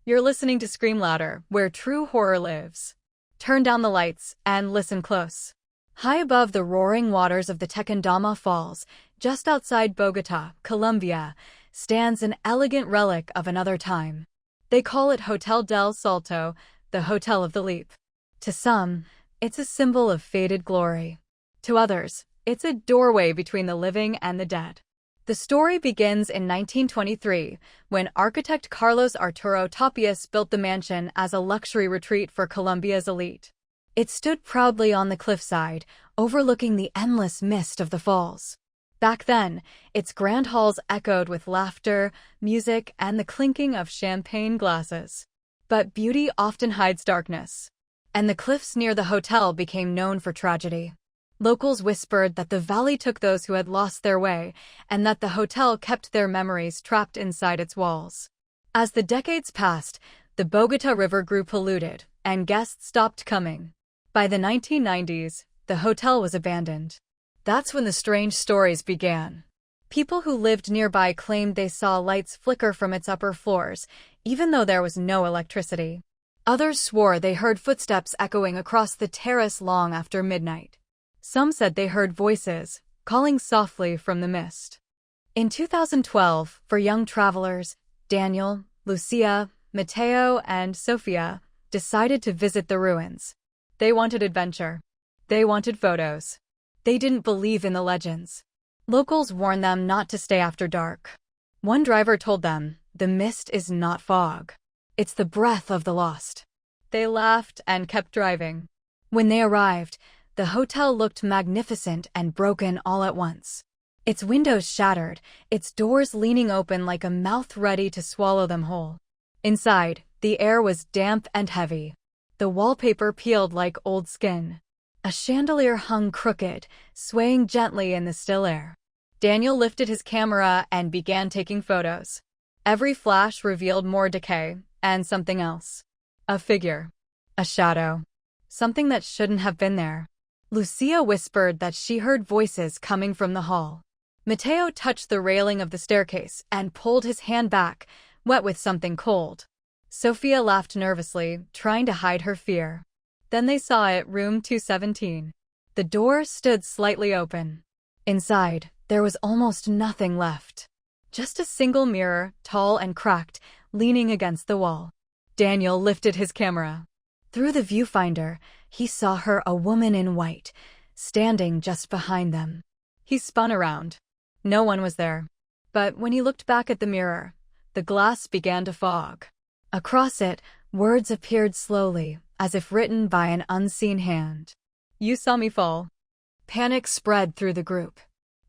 You're listening to Scream Louder, where true horror lives. Turn down the lights and listen close. High above the roaring waters of the Tequendama Falls, just outside Bogota, Colombia, stands an elegant relic of another time. They call it Hotel del Salto, the Hotel of the Leap. To some, it's a symbol of faded glory. To others, it's a doorway between the living and the dead. The story begins in 1923, when architect Carlos Arturo Tapias built the mansion as a luxury retreat for Colombia's elite. It stood proudly on the cliffside, overlooking the endless mist of the falls. Back then, its grand halls echoed with laughter, music, and the clinking of champagne glasses. But beauty often hides darkness, and the cliffs near the hotel became known for tragedy. Locals whispered that the valley took those who had lost their way, and that the hotel kept their memories trapped inside its walls. As the decades passed, the Bogota River grew polluted, and guests stopped coming. By the 1990s, the hotel was abandoned. That's when the strange stories began. People who lived nearby claimed they saw lights flicker from its upper floors, even though there was no electricity. Others swore they heard footsteps echoing across the terrace long after midnight. Some said they heard voices, calling softly from the mist. In 2012, for young travelers, Daniel, Lucia, Mateo, and Sofia decided to visit the ruins. They wanted adventure. They wanted photos. They didn't believe in the legends. Locals warned them not to stay after dark. One driver told them, "The mist is not fog. It's the breath of the lost." They laughed and kept driving. When they arrived, the hotel looked magnificent and broken all at once. Its windows shattered, its doors leaning open like a mouth ready to swallow them whole. Inside, the air was damp and heavy. The wallpaper peeled like old skin. A chandelier hung crooked, swaying gently in the still air. Daniel lifted his camera and began taking photos. Every flash revealed more decay, and something else. A figure. A shadow. Something that shouldn't have been there. Lucia whispered that she heard voices coming from the hall. Mateo touched the railing of the staircase and pulled his hand back, wet with something cold. Sofia laughed nervously, trying to hide her fear. Then they saw it, room 217. The door stood slightly open. Inside, there was almost nothing left. Just a single mirror, tall and cracked, leaning against the wall. Daniel lifted his camera. Through the viewfinder, he saw her, a woman in white, standing just behind them. He spun around. No one was there. But when he looked back at the mirror, the glass began to fog. Across it, words appeared slowly, as if written by an unseen hand. "You saw me fall." Panic spread through the group.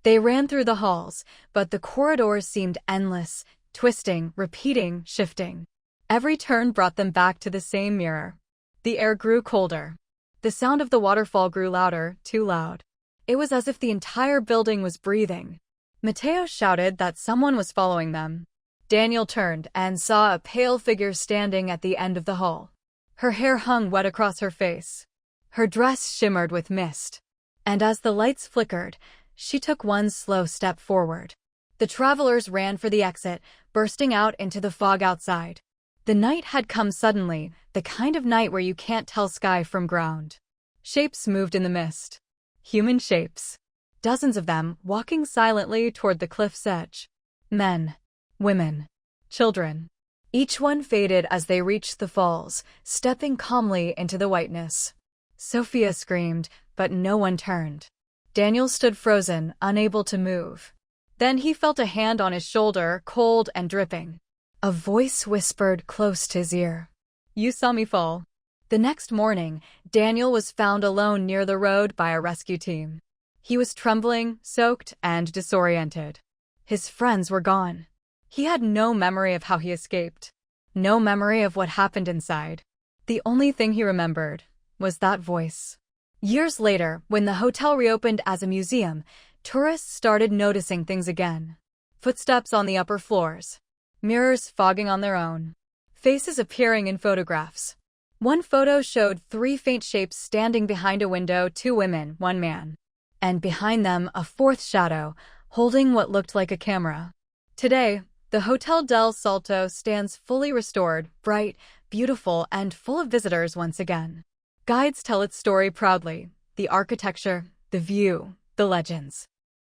They ran through the halls, but the corridors seemed endless, twisting, repeating, shifting. Every turn brought them back to the same mirror. The air grew colder. The sound of the waterfall grew louder, too loud. It was as if the entire building was breathing. Mateo shouted that someone was following them. Daniel turned and saw a pale figure standing at the end of the hall. Her hair hung wet across her face. Her dress shimmered with mist. And as the lights flickered, she took one slow step forward. The travelers ran for the exit, bursting out into the fog outside. The night had come suddenly, the kind of night where you can't tell sky from ground. Shapes moved in the mist. Human shapes. Dozens of them, walking silently toward the cliff's edge. Men. Women. Children. Each one faded as they reached the falls, stepping calmly into the whiteness. Sofia screamed, but no one turned. Daniel stood frozen, unable to move. Then he felt a hand on his shoulder, cold and dripping. A voice whispered close to his ear. "You saw me fall." The next morning, Daniel was found alone near the road by a rescue team. He was trembling, soaked, and disoriented. His friends were gone. He had no memory of how he escaped. No memory of what happened inside. The only thing he remembered was that voice. Years later, when the hotel reopened as a museum, tourists started noticing things again. Footsteps on the upper floors. Mirrors fogging on their own. Faces appearing in photographs. One photo showed 3 faint shapes standing behind a window, 2 women, 1 man. And behind them, a 4th shadow, holding what looked like a camera. Today, The Hotel del Salto stands fully restored, bright, beautiful, and full of visitors once again. Guides tell its story proudly, the architecture, the view, the legends.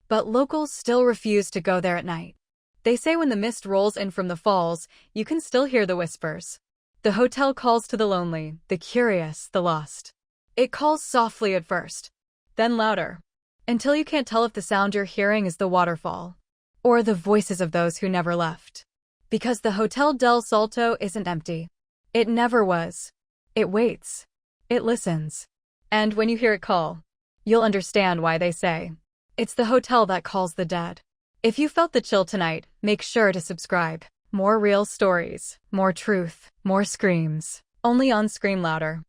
But locals still refuse to go there at night. They say when the mist rolls in from the falls, you can still hear the whispers. The hotel calls to the lonely, the curious, the lost. It calls softly at first, then louder, until you can't tell if the sound you're hearing is the waterfall or the voices of those who never left. Because the Hotel del Salto isn't empty. It never was. It waits. It listens. And when you hear it call, you'll understand why they say, it's the hotel that calls the dead. If you felt the chill tonight, make sure to subscribe. More real stories, more truth, more screams. Only on Scream Louder.